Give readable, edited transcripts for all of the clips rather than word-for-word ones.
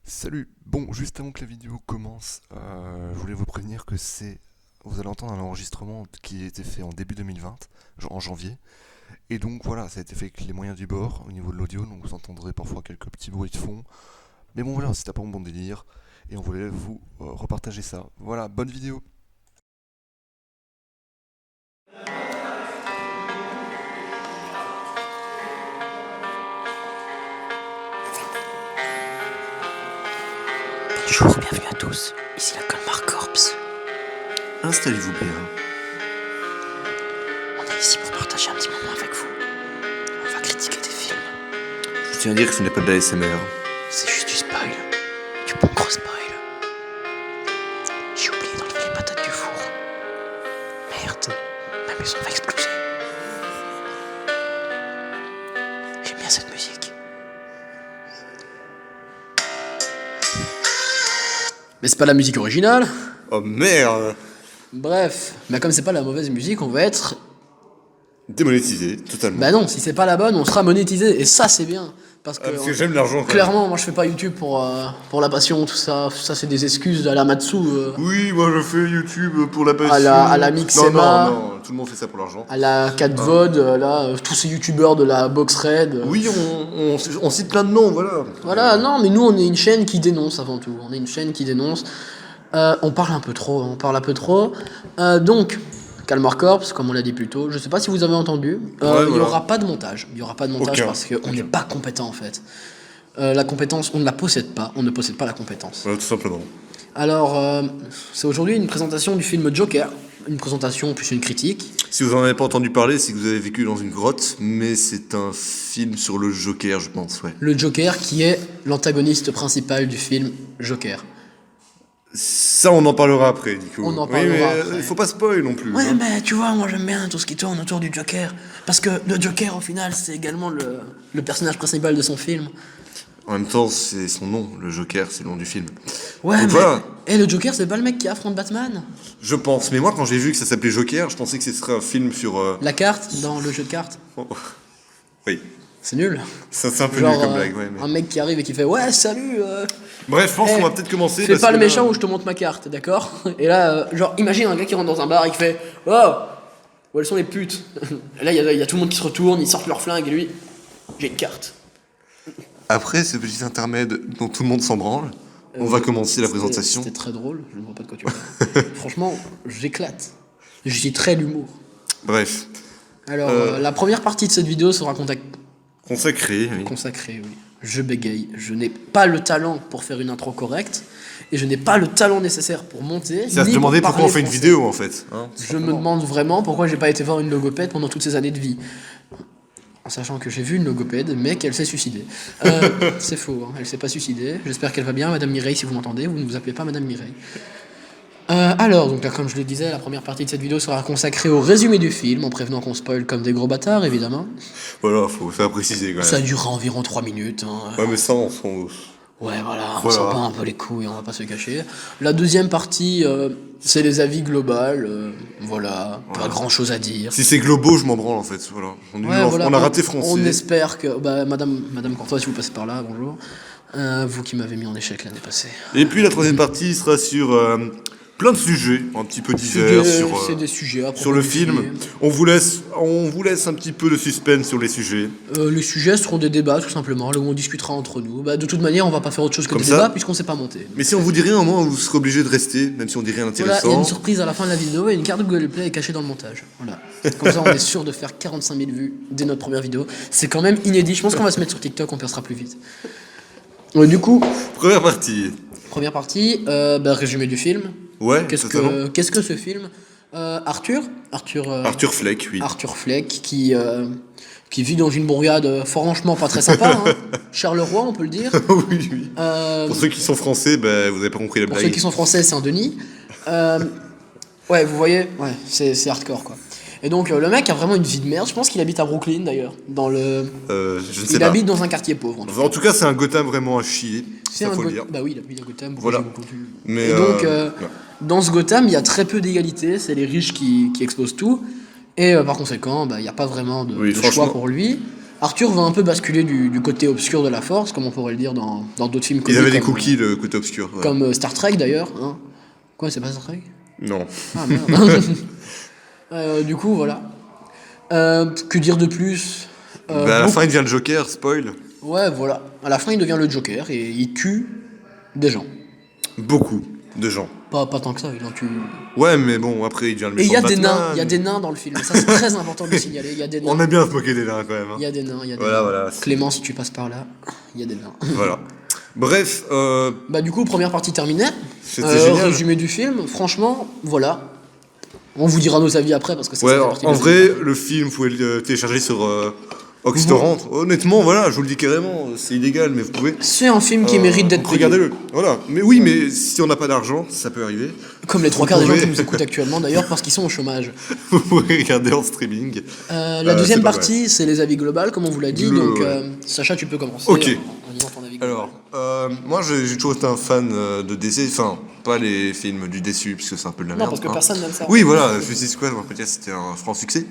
Salut. Bon, juste avant que la vidéo commence, je voulais vous prévenir que vous allez entendre un enregistrement qui a été fait en début 2020, en janvier. Et donc voilà, ça a été fait avec les moyens du bord au niveau de l'audio, donc vous entendrez parfois quelques petits bruits de fond. Mais bon voilà, c'était pas un bon délire. Et on voulait vous repartager ça. Voilà, bonne vidéo. Bonjour, bienvenue à tous. Ici la Colmar Corps. Installez-vous bien. On est ici pour partager un petit moment avec vous. On va critiquer des films. Je tiens à dire que ce n'est pas de la SMR. C'est juste du spoil. Du bon gros spoil. J'ai oublié d'enlever les patates du four. Merde, ma maison va exploser. J'aime bien cette musique. Mais c'est pas la musique originale. Oh merde! Bref, mais comme c'est pas la mauvaise musique, on va être... Démonétisé, totalement. Bah non, si c'est pas la bonne, on sera monétisé. Et ça, c'est bien. Parce que, j'aime l'argent quand même. clairement, moi je fais pas YouTube pour la passion, tout ça. Ça, c'est des excuses à la Matsu, Oui, moi je fais YouTube pour la passion. à la Mixema. Non, tout le monde fait ça pour l'argent. à la 4 VOD, tous ces youtubeurs de la Box Red. Oui, on cite plein de noms, voilà. Voilà, non, mais nous, on est une chaîne qui dénonce avant tout. On est une chaîne qui dénonce. On parle un peu trop, donc, Calmar Corps, comme on l'a dit plus tôt, je sais pas si vous avez entendu, il Ouais, y voilà. aura pas de montage. Il y aura pas de montage Aucun. parce qu'on n'est pas compétent en fait. La compétence, on ne la possède pas, on ne possède pas la compétence. Voilà, tout simplement. Alors, c'est aujourd'hui une présentation du film Joker, une présentation plus une critique. Si vous en avez pas entendu parler, c'est que vous avez vécu dans une grotte, mais c'est un film sur le Joker, je pense, ouais. Le Joker qui est l'antagoniste principal du film Joker. Ça, on en parlera après, Nico. On en Oui, parlera mais après. il faut pas spoil non plus. Ouais, hein. mais tu vois, moi j'aime bien tout ce qui tourne autour du Joker. Parce que le Joker, au final, c'est également le personnage principal de son film. En même temps, c'est son nom, le Joker, c'est le nom du film. Ouais, Donc mais. voilà. Et le Joker, c'est pas le mec qui affronte Batman? Je pense, mais moi quand j'ai vu que ça s'appelait Joker, je pensais que ce serait un film sur... La carte dans le jeu de cartes? Oh. Oui, C'est nul. ça c'est un peu Genre, nul comme blague, ouais. un mec qui arrive et qui fait ouais, salut. Bref, je pense Eh, qu'on va peut-être commencer. Fais parce pas que le là- méchant ou je te montre ma carte, d'accord? Et là, genre, imagine un gars qui rentre dans un bar et qui fait oh, où elles sont les putes? Et là, il y a tout le monde qui se retourne, ils sortent leur flingue et lui, j'ai une carte. Après ce petit intermède dont tout le monde s'en branle, on va commencer la présentation. C'était très drôle, je ne vois pas de quoi tu parles. Franchement, j'éclate. J'y très l'humour. Bref, Alors, la première partie de cette vidéo sera consacré, oui. consacrée, oui. Je bégaye, je n'ai pas le talent pour faire une intro correcte, et je n'ai pas le talent nécessaire pour monter. C'est à se ni pour demander pourquoi on parler fait une français. vidéo en fait. hein. Je me demande vraiment pourquoi j'ai pas été voir une logopède pendant toutes ces années de vie. En sachant que j'ai vu une logopède, mais qu'elle s'est suicidée. C'est faux, hein, elle s'est pas suicidée. J'espère qu'elle va bien, Madame Mireille, si vous m'entendez, vous ne vous appelez pas Madame Mireille. Alors, donc là, comme je le disais, la première partie de cette vidéo sera consacrée au résumé du film, en prévenant qu'on spoil comme des gros bâtards, évidemment. Voilà, faut faire préciser quand même. Ça durera environ 3 minutes. Hein. Ouais, mais ça, on s'en... Ouais, voilà, on Voilà. s'en bat un peu les couilles, on va pas se cacher. La deuxième partie, c'est les avis globaux. Voilà, pas grand chose à dire. Si c'est globaux, je m'en branle en fait. Voilà. Ouais, voilà, on a raté français. On espère que. Bah, Madame Courtois, si vous passez par là, bonjour. Vous qui m'avez mis en échec l'année passée. Et puis la troisième partie sera sur plein de sujets, un petit peu divers, C'est des sujets à propos sur le du film. On vous laisse un petit peu de suspense sur les sujets. Les sujets seront des débats, tout simplement, là où on discutera entre nous. Bah, de toute manière, on va pas faire autre chose que Comme des ça. débats, puisqu'on sait pas monter. Mais si on vous dit rien, au moins vous serez obligé de rester, même si on dit rien Voilà, il y a d'intéressant. une surprise à la fin de la vidéo et une carte de Google Play est cachée dans le montage. Voilà. Comme ça, on est sûr de faire 45 000 vues dès notre première vidéo. C'est quand même inédit. Je pense qu'on va se mettre sur TikTok, on percera plus vite. Du coup, Première partie. première partie, résumé du film. Ouais, Qu'est-ce totalement. que ce film Arthur Arthur Fleck, oui. Arthur Fleck qui vit dans une bourgade franchement pas très sympa. Hein. Charleroi, on peut le dire. oui, oui. Euh, Pour ceux qui sont français, bah, vous avez pas compris la Pour blague. ceux qui sont français, Saint-Denis. Ouais, vous voyez, ouais, c'est hardcore quoi. Et donc le mec a vraiment une vie de merde. Je pense qu'il habite à Brooklyn d'ailleurs. Je ne sais Il pas. habite dans un quartier pauvre. En tout cas. En tout cas, c'est un Gotham vraiment à chier. C'est Ça un faut le dire. Bah oui, il habite à Gotham. Voilà. Mais, Et donc, ouais. dans ce Gotham, il y a très peu d'égalité. C'est les riches qui exposent tout. Et par conséquent, il n'y a pas vraiment de Oui, choix franchement. pour lui. Arthur va un peu basculer du côté obscur de la force, comme on pourrait le dire dans d'autres films Ils connus. avaient des comme, cookies, le côté obscur. Ouais. comme Star Trek d'ailleurs. Hein. Quoi, c'est pas Star Trek? Non. Ah merde. Du coup, voilà. Que dire de plus? Bah, à la fin, il devient le Joker, spoil. Ouais, voilà. À la fin, il devient le Joker et il tue des gens. Beaucoup de gens. Pas tant que ça, il en tue. Ouais, mais bon, après, il devient le Et méchant il y a de des Batman. nains, il y a des nains dans le film. Ça, c'est très important de le signaler. Il y a des nains. On aime bien se moquer des nains, quand même. Hein. Il y a des nains, il y a des Voilà, nains. voilà. Clément, si tu passes par là, il y a des nains. Voilà. Bref, Bah, du coup, première partie terminée. c'était génial. Résumé du film, franchement, voilà. On vous dira nos avis après parce que ça Ouais, fait partie en des vrai, avis. le film, vous pouvez le télécharger sur Oxtorrent. Honnêtement, voilà, je vous le dis carrément, c'est illégal, mais vous pouvez. C'est un film qui mérite d'être payé. Regardez-le. Voilà. Mais oui, mais si on n'a pas d'argent, ça peut arriver. Comme les trois quarts des gens pouvez- qui nous écoutent actuellement d'ailleurs parce qu'ils sont au chômage. Vous pouvez regarder en streaming. La deuxième c'est pas partie, c'est les avis globaux, comme on vous l'a dit. Donc, Sacha, tu peux commencer Ok. en disant ton avis global. Alors, moi j'ai toujours été un fan de DC, enfin, pas les films du déçu, puisque c'est un peu de la Non, merde. parce que hein. personne n'aime ça. Oui, voilà, Suicide Squad, on peut dire que c'était un franc succès.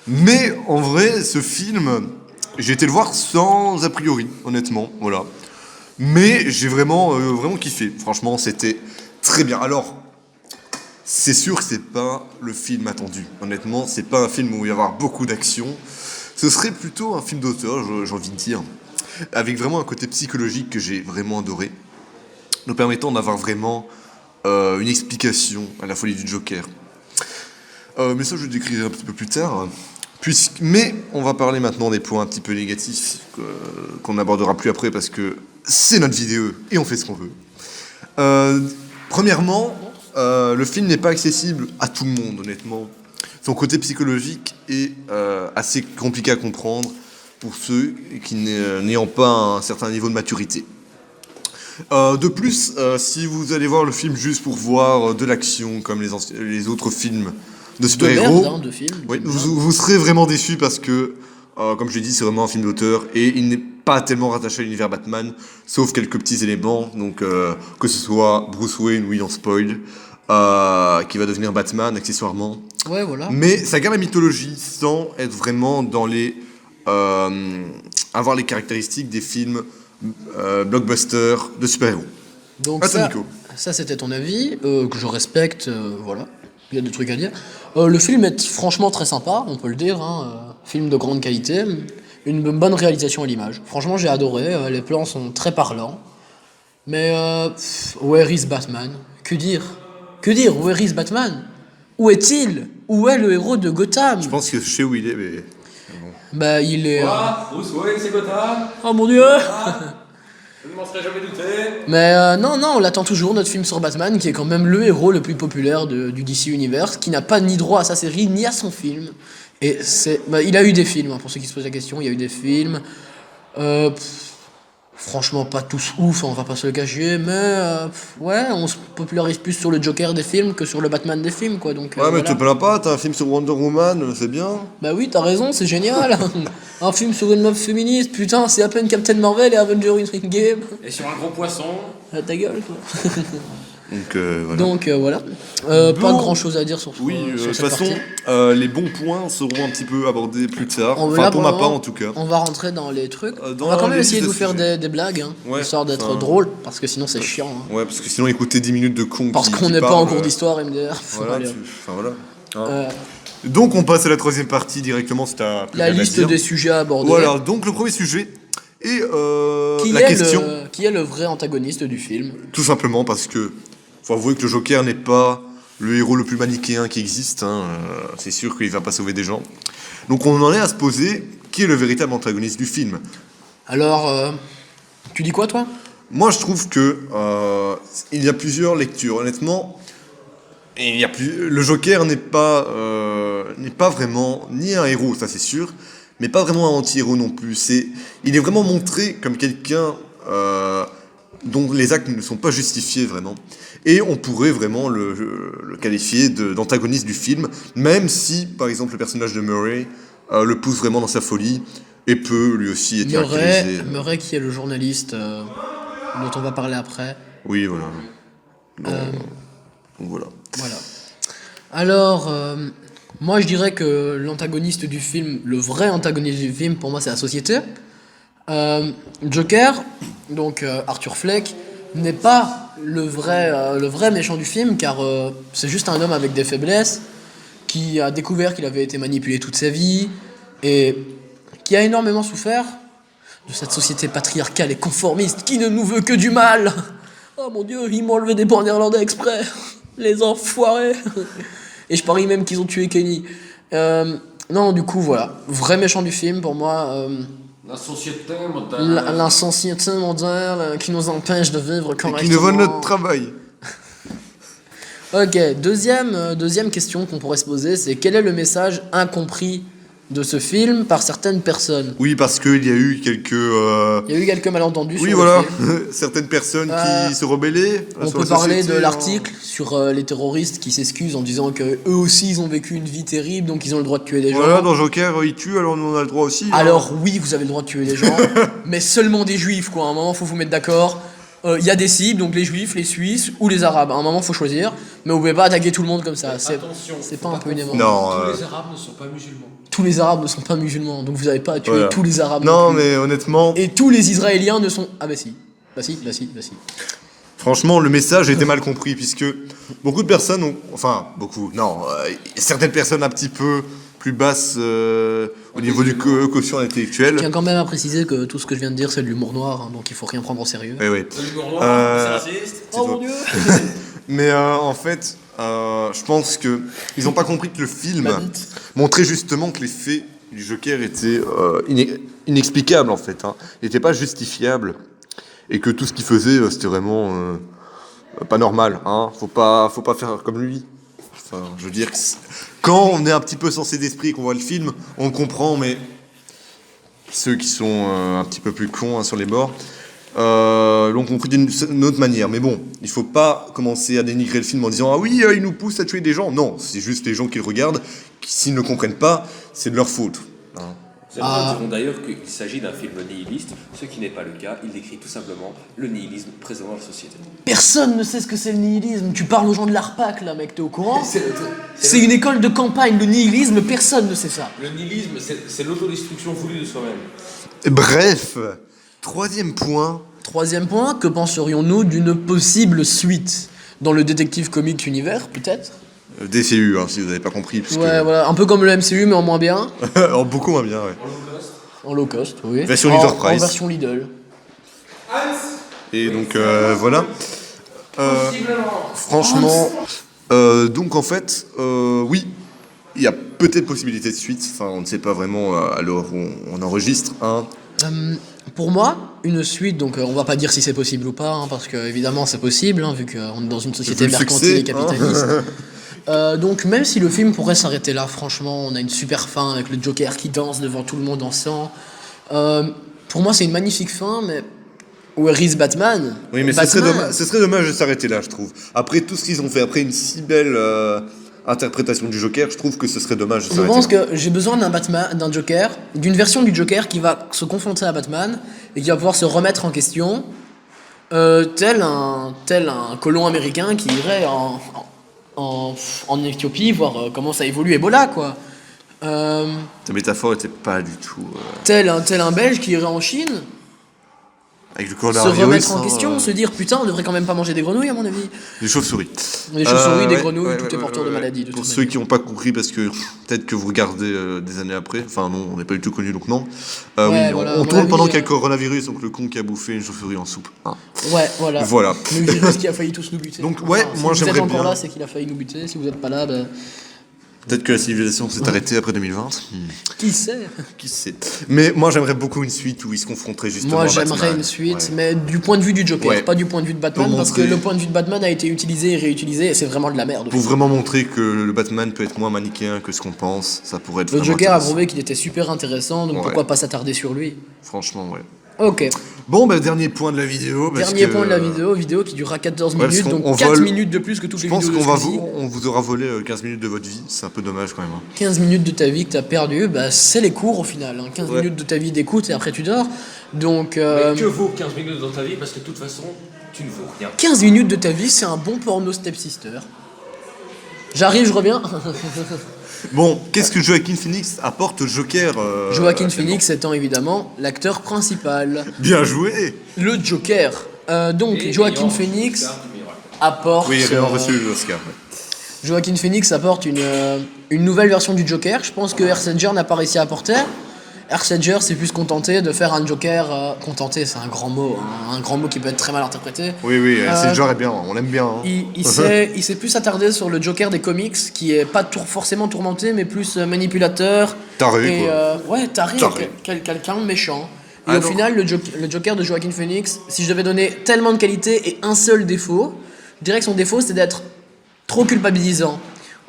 Mais en vrai, ce film, j'ai été le voir sans a priori, honnêtement, voilà. Mais j'ai vraiment kiffé. Franchement, c'était très bien. Alors, c'est sûr que c'est pas le film attendu. Honnêtement, c'est pas un film où il va y avoir beaucoup d'action. Ce serait plutôt un film d'auteur, j'ai envie de dire, avec vraiment un côté psychologique que j'ai vraiment adoré, nous permettant d'avoir vraiment une explication à la folie du Joker. Mais ça, je le décrirai un petit peu plus tard. Mais on va parler maintenant des points un petit peu négatifs qu'on n'abordera plus après parce que c'est notre vidéo et on fait ce qu'on veut. Premièrement, le film n'est pas accessible à tout le monde, honnêtement. Son côté psychologique est assez compliqué à comprendre pour ceux qui n'ayant pas un certain niveau de maturité. De plus, si vous allez voir le film juste pour voir de l'action comme les autres films de De super-héros, merde, hein, de film. oui, vous serez vraiment déçus parce que, comme je l'ai dit, c'est vraiment un film d'auteur et il n'est pas tellement rattaché à l'univers Batman, sauf quelques petits éléments, donc que ce soit Bruce Wayne, oui, on spoil, qui va devenir Batman accessoirement. Ouais, voilà. Mais ça garde la mythologie sans être vraiment dans les. Avoir les caractéristiques des films blockbusters de super-héros. Donc À toi, ça, Nico. ça c'était ton avis, que je respecte, voilà. Il y a des trucs à dire. Le film est franchement très sympa, on peut le dire. Hein, film de grande qualité, une bonne réalisation à l'image. Franchement, j'ai adoré. Les plans sont très parlants. Mais where is Batman? Que dire? Que dire? Where is Batman? Où est-il? Où est le héros de Gotham? Je pense que je sais où il est, mais. Bah, il est. Quoi Bruce Wayne, c'est Gotham. Oh mon dieu! Je ne m'en serais jamais douté. Mais non, on l'attend toujours, notre film sur Batman, qui est quand même le héros le plus populaire du DC Universe, qui n'a pas ni droit à sa série, ni à son film. Et il a eu des films, hein, pour ceux qui se posent la question, il y a eu des films. Franchement, pas tous ouf, hein, on va pas se le cacher, mais ouais, on se popularise plus sur le Joker des films que sur le Batman des films, quoi. Donc, Ouais, mais voilà. te plains pas, t'as un film sur Wonder Woman, c'est bien. Bah oui, t'as raison, c'est génial. Un film sur une meuf féministe, putain, c'est à peine Captain Marvel et Avengers Endgame. Et sur un gros poisson. Ah, ta gueule, toi. Donc voilà. Donc voilà. Pas grand chose à dire sur, Oui, de sur toute cette façon, partie. les bons points seront un petit peu abordés plus tard. On- Enfin, là, pour ma le part moment, en tout cas. On va rentrer dans les trucs. Dans On va quand même les essayer de listes vous de faire sujets. des blagues, hein, Ouais, histoire d'être enfin, drôle, parce que sinon c'est chiant. Hein. Ouais, parce que sinon écouter 10 minutes de con. Parce qui qu'on n'est pas parle, en cours d'histoire, MDR. Voilà, Allez, enfin voilà. Hein. euh, Donc on passe à la troisième partie directement, c'est à plus la rien à liste dire. des sujets à aborder. Voilà, donc le premier sujet est Qui la est question. qui est le vrai antagoniste du film? Tout simplement parce que faut avouer que le Joker n'est pas le héros le plus manichéen qui existe. Hein. C'est sûr qu'il va pas sauver des gens. Donc on en est à se poser qui est le véritable antagoniste du film. Alors, tu dis quoi toi? Moi je trouve que il y a plusieurs lectures. Honnêtement, le Joker n'est pas vraiment ni un héros, ça c'est sûr, mais pas vraiment un anti-héros non plus. Il est vraiment montré comme quelqu'un dont les actes ne sont pas justifiés vraiment. Et on pourrait vraiment le qualifier d'antagoniste du film, même si, par exemple, le personnage de Murray le pousse vraiment dans sa folie et peut lui aussi être caractérisé. Murray qui est le journaliste dont on va parler après. Oui, voilà. Donc voilà. Voilà. Alors, Moi, je dirais que l'antagoniste du film, le vrai antagoniste du film, pour moi, c'est la société. Joker, donc Arthur Fleck, n'est pas le vrai méchant du film, car c'est juste un homme avec des faiblesses, qui a découvert qu'il avait été manipulé toute sa vie, et qui a énormément souffert de cette société patriarcale et conformiste qui ne nous veut que du mal. Oh mon Dieu, ils m'ont enlevé des points néerlandais exprès, les enfoirés. Et je parie même qu'ils ont tué Kenny. Non, du coup, voilà. Vrai méchant du film, pour moi. La société moderne. La société mondiale qui nous empêche de vivre Et correctement. qui ne vole notre travail. Ok, deuxième question qu'on pourrait se poser, c'est quel est le message incompris de ce film par certaines personnes? Oui, parce qu'il y a eu quelques... Il y a eu quelques malentendus Oui, sur voilà. le film. Certaines personnes Euh, qui se rebellaient. On sur peut la parler société, de hein. l'article sur les terroristes qui s'excusent en disant que eux aussi ils ont vécu une vie terrible, donc ils ont le droit de tuer des gens. Voilà, dans Joker, il tue, alors nous on a le droit aussi. hein. Alors oui, vous avez le droit de tuer des gens, mais seulement des juifs, quoi. À un moment, faut vous mettre d'accord. Il y a des cibles, donc les juifs, les suisses ou les arabes. À un moment, faut choisir, mais vous pouvez pas attaquer tout le monde comme ça. Attention, c'est faut pas un peu confondre. énervant. Non, Tous les Arabes ne sont pas musulmans. Tous les arabes ne sont pas musulmans, donc vous avez pas à tuer Voilà. tous les arabes. non, plus. mais honnêtement, Et tous les Israéliens ne sont. Ah bah si. Bah si. franchement, le message était mal compris, puisque beaucoup de personnes ont... Enfin, beaucoup, non. Certaines personnes un petit peu plus basses au niveau du quotient intellectuel. Je tiens quand même à préciser que tout ce que je viens de dire, c'est de l'humour noir, hein, donc il faut rien prendre au sérieux. Oui, oui. C'est l'humour noir, Euh, c'est raciste. Oh mon Dieu. Mais en fait, je pense que ils n'ont pas compris que le film Ma bite. montrait justement que les faits du Joker étaient inexplicables en fait. Hein. Ils n'étaient pas justifiables et que tout ce qu'il faisait, c'était vraiment pas normal. Hein. Faut pas faire comme lui. Enfin, je veux dire, quand on est un petit peu sensé d'esprit et qu'on voit le film, on comprend, mais ceux qui sont un petit peu plus cons hein, sur les bords. L'ont compris d'une autre manière. Mais bon, il faut pas commencer à dénigrer le film en disant ah oui, il nous pousse à tuer des gens. Non, c'est juste les gens qui le regardent, qui s'ils ne comprennent pas, c'est de leur faute. Hein. Certains diront d'ailleurs qu'il s'agit d'un film nihiliste, ce qui n'est pas le cas. Il décrit tout simplement le nihilisme présent dans la société. Personne ne sait ce que c'est le nihilisme. Tu parles aux gens de l'ARPAC là, mec, t'es au courant? C'est une école de campagne, le nihilisme, personne ne sait ça. Le nihilisme, c'est l'autodestruction voulue de soi-même. Bref, troisième point. Troisième point, que penserions-nous d'une possible suite dans le Detective Comics univers, peut-être? DCU, hein, si vous n'avez pas compris. Parce Ouais, voilà, un peu comme le MCU, mais en moins bien. que... en beaucoup moins bien, ouais. En low cost, oui. Version En- Leader Price. En version Lidl. Et donc voilà. Franchement, donc en fait, oui, il y a peut-être possibilité de suite. Enfin, on ne sait pas vraiment à l'heure où on enregistre. Hein. Pour moi, une suite, donc on va pas dire si c'est possible ou pas, hein, parce que évidemment c'est possible, hein, vu qu'on est dans une société Vu le mercantile succès, et capitaliste. Donc même si le film pourrait s'arrêter là, franchement, on a une super fin avec le Joker qui danse devant tout le monde en sang. Pour moi, c'est une magnifique fin, mais where is Batman? Oui, mais Batman, ce serait dommage de s'arrêter là, je trouve. Après tout ce qu'ils ont fait, après une si belle interprétation du Joker, je trouve que ce serait dommage de Je s'arrêter pense là. que j'ai besoin d'un Batman, d'un Joker, d'une version du Joker qui va se confronter à Batman et qui va pouvoir se remettre en question, tel un colon américain qui irait en Éthiopie voir comment ça évolue Ebola, quoi. Ta métaphore était pas du tout... Tel un Belge qui irait en Chine, avec le se coronavirus, remettre en hein, question, se dire putain, on devrait quand même pas manger des grenouilles à mon avis. des chauves-souris. Des chauves-souris, des Ouais, grenouilles, ouais, tout ouais, est porteur de ouais. maladies. De Pour toute ceux manière. qui n'ont pas compris, parce que peut-être que vous regardez des années après, enfin non, on n'est pas du tout connu donc non. Ouais, Oui, voilà, à on mon tourne avis, pendant qu'il y a le coronavirus, donc le con qui a bouffé une chauve-souris en soupe. Hein. Ouais, voilà. Voilà. Le virus qui a failli tous nous buter. Donc, ouais, si moi, vous j'aimerais êtes encore bien- là, c'est qu'il a failli nous buter. Si vous êtes pas là, ben, Peut-être que la civilisation s'est arrêtée après 2020. qui sait? Qui sait. Mais moi j'aimerais beaucoup une suite où ils se confronteraient justement Moi à j'aimerais Batman. une suite, Ouais. mais du point de vue du Joker, Ouais. pas du point de vue de Batman, Pour parce que montrer- le point de vue de Batman a été utilisé et réutilisé, et c'est vraiment de la merde. Pour vraiment montrer que le Batman peut être moins manichéen que ce qu'on pense, ça pourrait être Le vraiment Joker a intéressant. prouvé qu'il était super intéressant, donc Ouais. pourquoi pas s'attarder sur lui? Franchement, ouais. Ok, Bon, bah, dernier point de la vidéo. parce dernier que- point de la vidéo qui durera 14 Ouais, parce minutes, qu'on- donc on 4 vole- minutes de plus que toutes Je les pense vidéos de qu'on Squeezie. on vous aura volé 15 minutes de votre vie, c'est un peu dommage quand même. Hein. 15 minutes de ta vie que t'as perdu, bah c'est les cours au final, hein. 15 Ouais. minutes de ta vie d'écoute et après tu dors, donc Mais que vaut 15 minutes dans ta vie? Parce que de toute façon, tu ne vaux rien. 15 minutes de ta vie c'est un bon porno Step Sister. J'arrive, je reviens. Bon, qu'est-ce que Joaquin Phoenix apporte au Joker Joaquin actuellement Phoenix étant évidemment l'acteur principal. Bien joué. Le Joker. Donc, Et Joaquin ayant Phoenix Oscar du meilleur acteur. apporte. Oui, il a reçu l'Oscar. Ouais. Joaquin Phoenix apporte une nouvelle version du Joker. Je pense que Heath Ledger n'a pas réussi à apporter. Heath Ledger s'est plus contenté de faire un Joker. Contenté, c'est un grand mot. Un grand mot qui peut être très mal interprété. Oui, c'est le genre est bien, on l'aime bien. Hein. Il s'est plus attardé sur le Joker des comics, qui est pas forcément tourmenté, mais plus manipulateur. Taré, et, quoi. taré. Taré. Quelqu'un de méchant. Et Ah au non. final, le Joker de Joaquin Phoenix, si je devais donner tellement de qualités et un seul défaut, je dirais que son défaut, c'est d'être trop culpabilisant.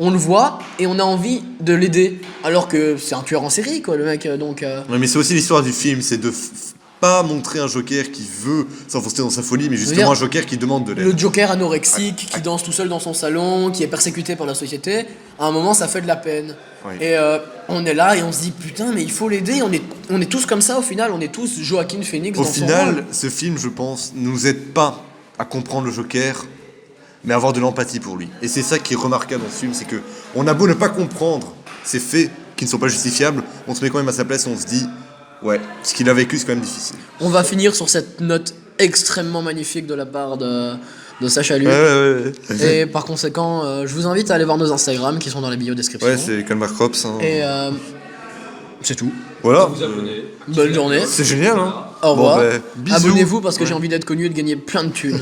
On le voit et on a envie de l'aider, alors que c'est un tueur en série, quoi, le mec. Donc, Ouais, mais c'est aussi l'histoire du film, c'est de pas montrer un Joker qui veut s'enfoncer dans sa folie, mais justement dire, un Joker qui demande de l'aide. le Joker anorexique qui danse tout seul dans son salon, qui est persécuté par la société, à un moment ça fait de la peine. Oui. Et on est là et on se dit putain mais il faut l'aider, on est tous comme ça au final, on est tous Joaquin Phoenix Au dans son rôle. final, ce film, je pense, nous aide pas à comprendre le Joker, mais à avoir de l'empathie pour lui. Et c'est ça qui est remarquable dans ce film, c'est que on a beau ne pas comprendre ces faits qui ne sont pas justifiables, on se met quand même à sa place et on se dit, ouais, ce qu'il a vécu, c'est quand même difficile. On va finir sur cette note extrêmement magnifique de la part de Sacha Luc. Ouais. Et par conséquent, je vous invite à aller voir nos Instagram qui sont dans la bio-description. Ouais, c'est Calmar Crops. Hein. Et c'est tout. Voilà. Vous abonnez. Bonne journée. C'est génial, hein. Au revoir. Bon, ben, bisous. Abonnez-vous parce que j'ai envie d'être connu et de gagner plein de thunes.